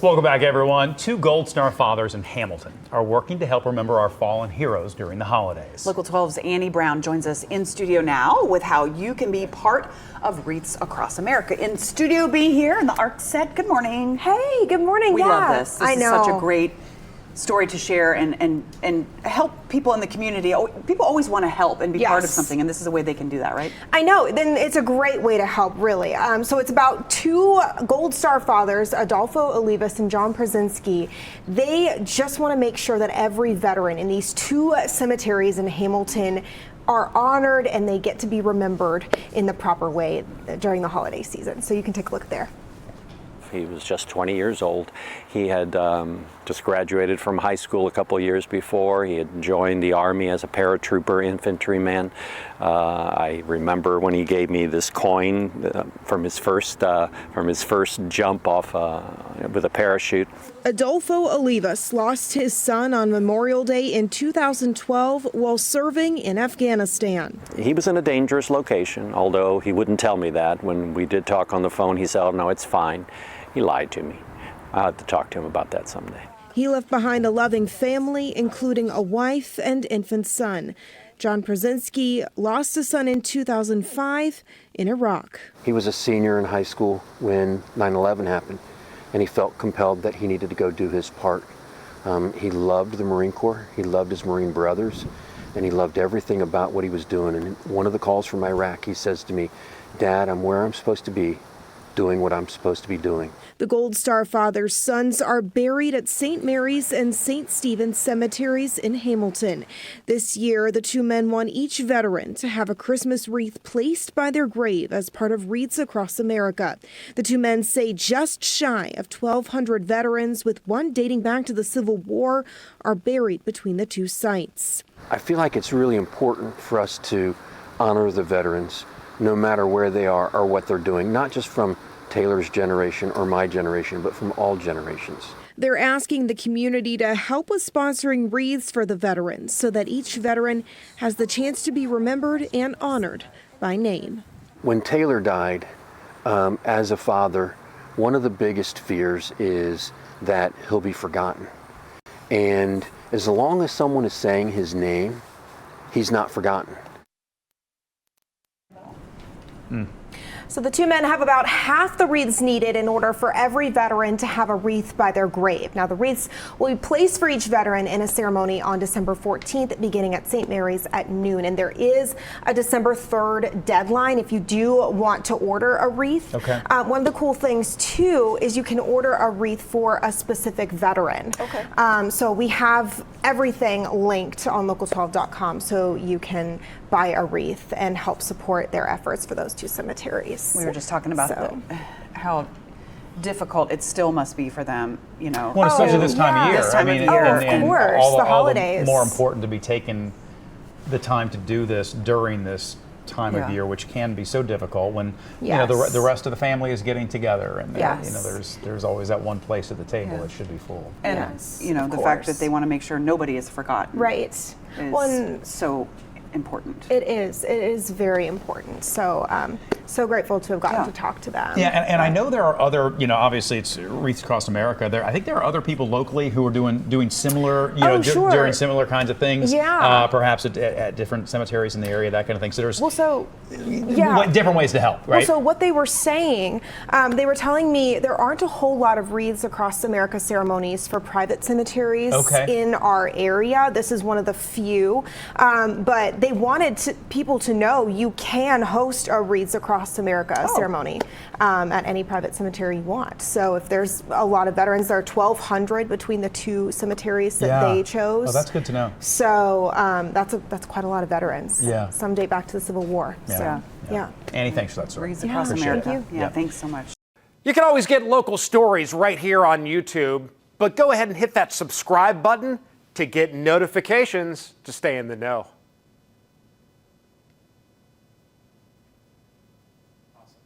Welcome back, everyone. Two Gold Star fathers in Hamilton are working to help remember our fallen heroes during the holidays. Local 12's Annie Brown joins us in studio now with how you can be part of Wreaths across America. In studio, being here in the ARC set. Good morning. Hey, good morning. We love this. This is know. such a great story to share and help people in the community. People always want to help and be part of something, and this is a way they can do that, right? I know. Then it's a great way to help, really. So it's about two Gold Star fathers, Adolfo Olivas and John Przezinski. They just want to make sure that every veteran in these two cemeteries in Hamilton are honored and they get to be remembered in the proper way during the holiday season. So you can take a look there. He was just 20 years old. He had just graduated from high school a couple years before. He had joined the Army as a paratrooper infantryman. I remember when he gave me this coin from his first jump off with a parachute. Adolfo Olivas lost his son on Memorial Day in 2012 while serving in Afghanistan. He was in a dangerous location, although he wouldn't tell me that. When we did talk on the phone, he said, "Oh, no, it's fine." He lied to me. I'll have to talk to him about that someday. He left behind a loving family, including a wife and infant son. John Przezinski lost a son in 2005 in Iraq. He was a senior in high school when 9/11 happened, and he felt compelled that he needed to go do his part. He loved the Marine Corps, he loved his Marine brothers, and he loved everything about what he was doing. And one of the calls from Iraq, he says to me, "Dad, I'm where I'm supposed to be, doing what I'm supposed to be doing." The Gold Star fathers' sons are buried at St. Mary's and St. Stephen's cemeteries in Hamilton. This year, the two men want each veteran to have a Christmas wreath placed by their grave as part of Wreaths Across America. The two men say just shy of 1,200 veterans, with one dating back to the Civil War, are buried between the two sites. I feel like it's really important for us to honor the veterans, no matter where they are or what they're doing, not just from Taylor's generation or my generation, but from all generations. They're asking the community to help with sponsoring wreaths for the veterans so that each veteran has the chance to be remembered and honored by name. When Taylor died, as a father, one of the biggest fears is that he'll be forgotten. And as long as someone is saying his name, he's not forgotten. So the two men have about half the wreaths needed in order for every veteran to have a wreath by their grave. Now, the wreaths will be placed for each veteran in a ceremony on December 14th, beginning at St. Mary's at noon. And there is a December 3rd deadline if you do want to order a wreath. Okay. One of the cool things, too, is you can order a wreath for a specific veteran. Okay. So we have everything linked on local12.com so you can buy a wreath and help support their efforts for those two cemeteries. We were just talking about how difficult it still must be for them, you know. Well, especially this time of year. This time of year. And of course, all the all holidays. more important to be taking the time to do this during this time of year, which can be so difficult when you know the rest of the family is getting together, and you know there's always that one place at the table that should be full. And you know the fact that they want to make sure nobody is forgotten. Right. Is so important. It is very important. So so grateful to have gotten to talk to them. Yeah, and I know there are other, you know, obviously it's Wreaths Across America. I think there are other people locally who are doing similar, you know, during similar kinds of things. Yeah. Perhaps at different cemeteries in the area, that kind of thing. So there's different ways to help, right? Well, so what they were saying, they were telling me there aren't a whole lot of Wreaths Across America ceremonies for private cemeteries in our area. This is one of the few, but they wanted people to know you can host a Wreaths Across America ceremony at any private cemetery you want. So if there's a lot of veterans, there are 1,200 between the two cemeteries that they chose. Oh, that's good to know. So that's quite a lot of veterans. Yeah. Some date back to the Civil War. Yeah. Yeah. Annie, thanks for that story. Wreaths Across America. Thank you. Yeah, thanks so much. You can always get local stories right here on YouTube, but go ahead and hit that subscribe button to get notifications to stay in the know.